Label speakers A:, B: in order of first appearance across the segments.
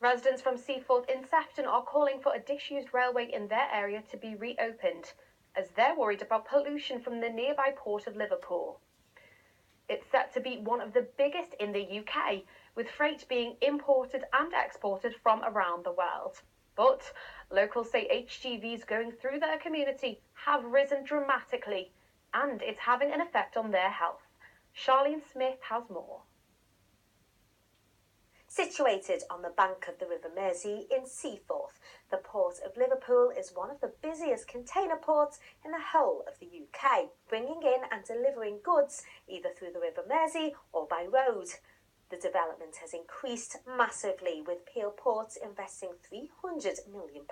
A: Residents from Seaforth in Sefton are calling for a disused railway in their area to be reopened, as they're worried about pollution from the nearby port of Liverpool. It's set to be one of the biggest in the UK, with freight being imported and exported from around the world. But locals say HGVs going through their community have risen dramatically, and it's having an effect on their health. Charlene Smith has more.
B: Situated on the bank of the River Mersey in Seaforth, the Port of Liverpool is one of the busiest container ports in the whole of the UK, bringing in and delivering goods either through the River Mersey or by road. The development has increased massively, with Peel Ports investing £300 million.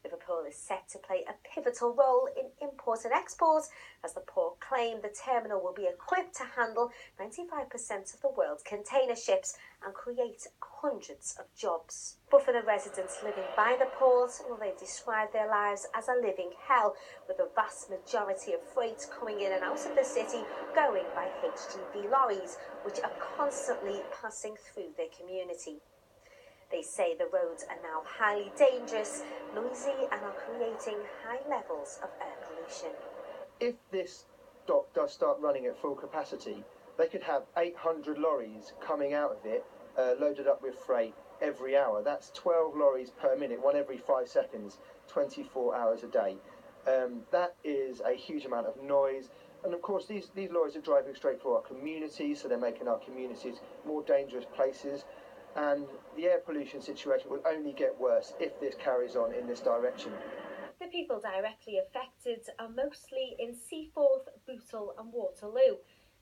B: Liverpool is set to play a pivotal role in import and export, as the port claim the terminal will be equipped to handle 95% of the world's container ships and create hundreds of jobs. But for the residents living by the port, well, they describe their lives as a living hell, with the vast majority of freight coming in and out of the city going by HGV lorries, which are constantly passing through their community. They say the roads are now highly dangerous, noisy, and are creating high levels of air pollution.
C: If this dock does start running at full capacity, they could have 800 lorries coming out of it, loaded up with freight every hour. That's 12 lorries per minute, one every 5 seconds, 24 hours a day. That is a huge amount of noise. And of course, these lorries are driving straight through our communities, so they're making our communities more dangerous places. And the air pollution situation will only get worse if this carries on in this direction.
B: The people directly affected are mostly in Seaforth, Bootle and Waterloo.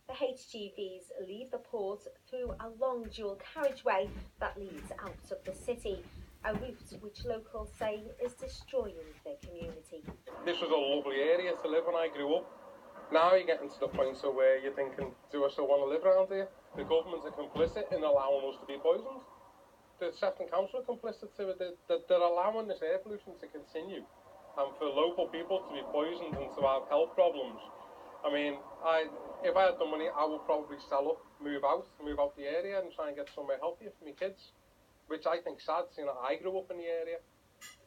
B: The HGVs leave the port through a long dual carriageway that leads out of the city, a route which locals say is destroying their community.
D: This was a lovely area to live when I grew up. Now you're getting to the point where you're thinking, do I still want to live around here? The government are complicit in allowing us to be poisoned. The Sefton Council are complicit to it. They're allowing this air pollution to continue, and for local people to be poisoned and to have health problems. I mean, if I had the money, I would probably sell up, move out the area and try and get somewhere healthier for my kids, which I think is sad, seeing that I grew up in the area.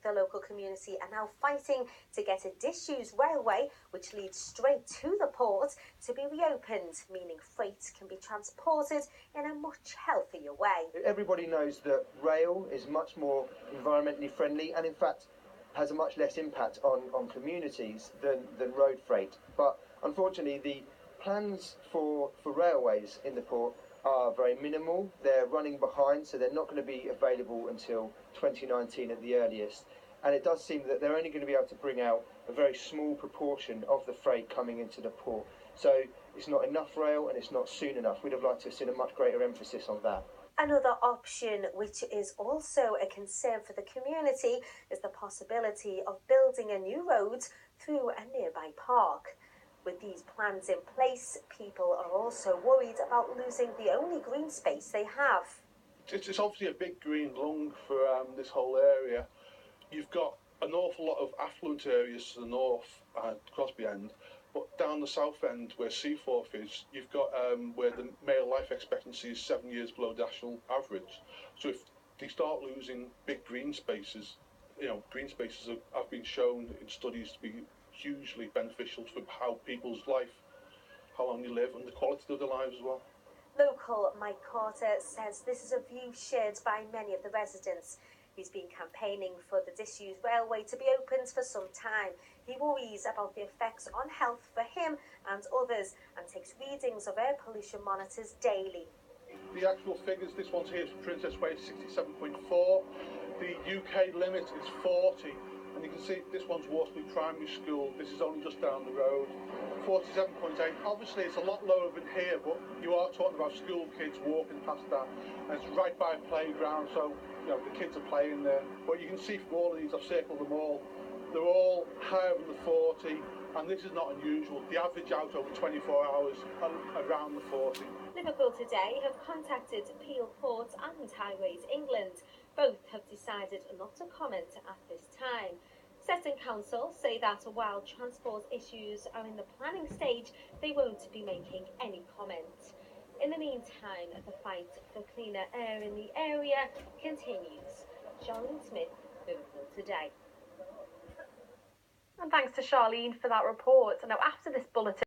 B: The local community are now fighting to get a disused railway, which leads straight to the port, to be reopened, meaning freight can be transported in a much healthier way.
C: Everybody knows that rail is much more environmentally friendly and in fact has a much less impact on communities than road freight. But unfortunately, the plans for railways in the port are very minimal. They're running behind, so they're not going to be available until 2019 at the earliest. And it does seem that they're only going to be able to bring out a very small proportion of the freight coming into the port. So it's not enough rail and it's not soon enough. We'd have liked to have seen a much greater emphasis on that.
B: Another option, which is also a concern for the community, is the possibility of building a new road through a nearby park. With these plans in place, people are also worried about losing the only green space they have.
E: It's obviously a big green lung for this whole area. You've got an awful lot of affluent areas to the north, Crosby End, but down the south end where Seaforth is, you've got where the male life expectancy is 7 years below the national average. So if they start losing big green spaces, green spaces have been shown in studies to be hugely beneficial for how people's life, how long you live, and the quality of their lives as well.
B: Local Mike Carter says this is a view shared by many of the residents. He's been campaigning for the disused railway to be opened for some time. He worries about the effects on health for him and others, and takes readings of air pollution monitors daily.
E: The actual figures, this one's here for Princess Way, 67.4. The UK limit is 40. And you can see this one's Waterloo Primary School. This is only just down the road. 47.8. Obviously, it's a lot lower than here, but you are talking about school kids walking past that. And it's right by a playground, so the kids are playing there. But you can see from all of these, I've circled them all, they're all higher than the 40, and this is not unusual. The average out over 24 hours around the 40.
B: Liverpool Today have contacted Peel Port and Highways England. Both have decided not to comment at this time. Sefton Council say that while transport issues are in the planning stage, they won't be making any comment. In the meantime, the fight for cleaner air in the area continues. Charlene Smith, Liverpool Today.
A: And thanks to Charlene for that report. Now, after this bulletin,